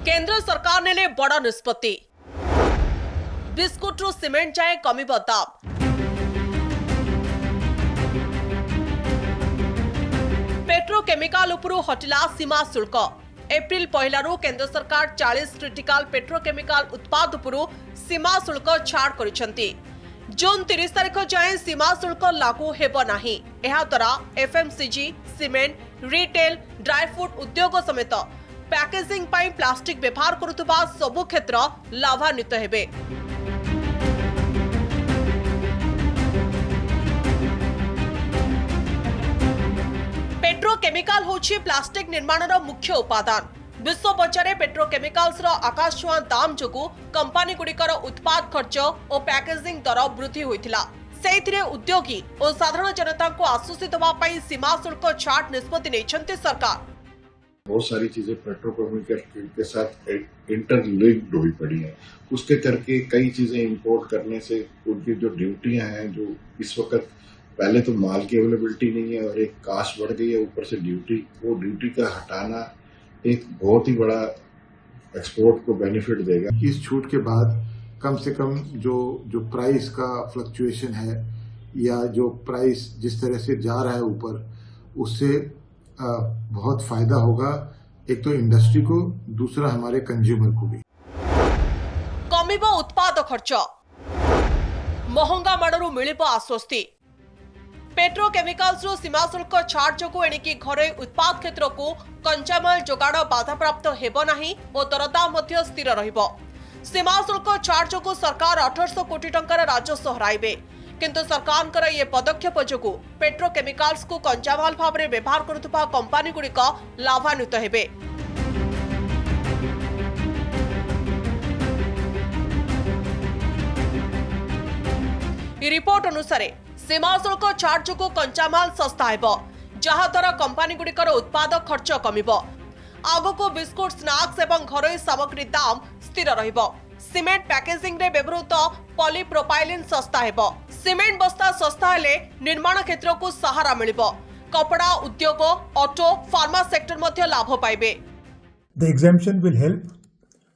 केंद्र सरकार नेले बड़ निष्पत्ति बिस्कुट रु सीमेंट जाए कमिब दाम। पेट्रोकेमिकाल उपरु हटिला सीमा शुल्क। एप्रिल पहलारू केंद्र सरकार 40 क्रिटिकल पेट्रोकेमिकाल उत्पाद उपरु सीमा शुल्क छाड़ करिसेंती। जून 30 तारिख जाए सीमा शुल्क लागू हेब नाही। एहा द्वारा FMCG, cement, retail, dry fruit उद्योग समेत पैकेजिंग पाई प्लास्टिक व्यवहार करुवा सबु क्षेत्र लाभान्वित हेबे। पेट्रोकेमिकाल होछि प्लास्टिक निर्माणर मुख्य उपादान। विश्व बजार पेट्रोकेमिकाल्स आकाश छुआ दाम जोगु कंपनी गुड़िकर उत्पाद खर्च और पैकेजिंग दर वृद्धि होइथिला। सेहिथिरे उद्योगी और साधारण जनता को आश्वस्त देवा पई सीमा शुल्क छाट निष्पत्ति नेछंती सरकार। बहुत सारी चीजें पेट्रोकेमिकल के साथ इंटरलिंक्ड हुई पड़ी हैं। उसके करके कई चीजें इंपोर्ट करने से उनकी जो ड्यूटियां हैं, जो इस वक्त पहले तो माल की अवेलेबिलिटी नहीं है और एक कास्ट बढ़ गई है, ऊपर से ड्यूटी का हटाना एक बहुत ही बड़ा एक्सपोर्ट को बेनिफिट देगा। इस छूट के बाद कम से कम जो प्राइस का फ्लक्चुएशन है या जो प्राइस जिस तरह से जा रहा है ऊपर, उससे बहुत फायदा होगा। एक तो इंडस्ट्री को, दूसरा हमारे कंज्यूमर को भी। कमिबो उत्पाद खर्च, महंगा मानरू मिलिबो आश्वस्ति। पेट्रोकेमिकाल्स रो सीमा शुल्क छाड़ जोगु एणिकी घरोई उत्पाद क्षेत्र को कंचामाल जोगाड़ बाधाप्राप्त हेब नाही और दरदाम मध्य स्थिर रहिबो। सीमा शुल्क छाड़ जोगु सरकार 1800 कोटी टंकार राजस्व हराइबे, किंतु सरकार ये पदक्षेप जोगु पेट्रोकेमिकाल्स को कंचामाल भाव में व्यवहार करुवा कंपनी गुड़िक लाभान्वित हेबे। रिपोर्ट अनुसार सीमा शुल्क छाड़ जोगु कंचामाल सस्ता हेबो, जहा द्वारा कंपनी गुड़िकर उत्पाद खर्च कमिबो। आगको बिस्कुट, स्नैक्स एवं घरोई सामग्री दाम स्थिर रहिबो। सीमेंट पैकेजिंग रे व्यवहृत पॉलीप्रोपाइलिन सस्ता हेबो। सीमेंट बस्ता सस्ता हेले निर्माण क्षेत्र को सहारा मिलिबो। कपड़ा उद्योग, ऑटो, फार्मा सेक्टर मध्य लाभ पाइबे। The exemption will help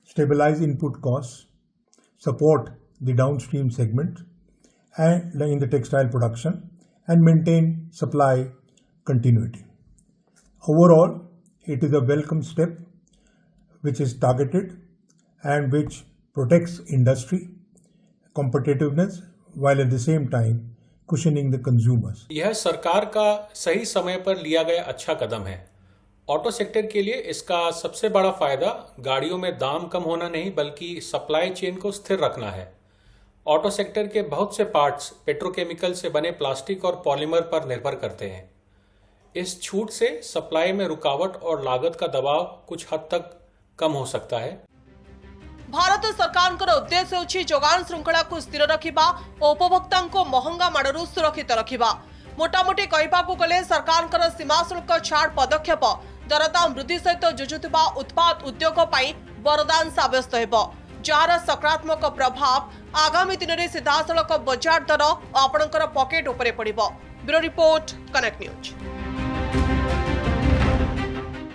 stabilize input costs, support the downstream segment and in the textile production and maintain supply continuity. Overall, it is a welcome step which is targeted and which protects industry competitiveness while at the same time cushioning the consumers. यह सरकार का सही समय पर लिया गया अच्छा कदम है। ऑटो सेक्टर के लिए इसका सबसे बड़ा फायदा गाड़ियों में दाम कम होना नहीं बल्कि सप्लाई चेन को स्थिर रखना है। ऑटो सेक्टर के बहुत से पार्ट्स पेट्रोकेमिकल से बने प्लास्टिक और पॉलीमर पर निर्भर करते हैं। इस छूट से सप्लाई में रुकावट और लागत का दबाव कुछ हद तक कम हो सकता है। भारत सरकार उद्देश्य होछि जोगान श्रृंखला को स्थिर रखिबा और उपभोक्ता को महंगा मानरू सुरक्षित रखिबा। मोटामोटी कहबाकू गले सरकार सीमा शुल्क छाड़ पदक्षेप दरदाम वृद्धि सहित जुझुथिबा उत्पाद उद्योग पई वरदान साब्यस्त हेबो, जार सकारात्मक प्रभाव आगामी दिन में सीधासलख बजार दर और आपणकर पॉकेट उपरे पड़िबो। Bureau report, connect news.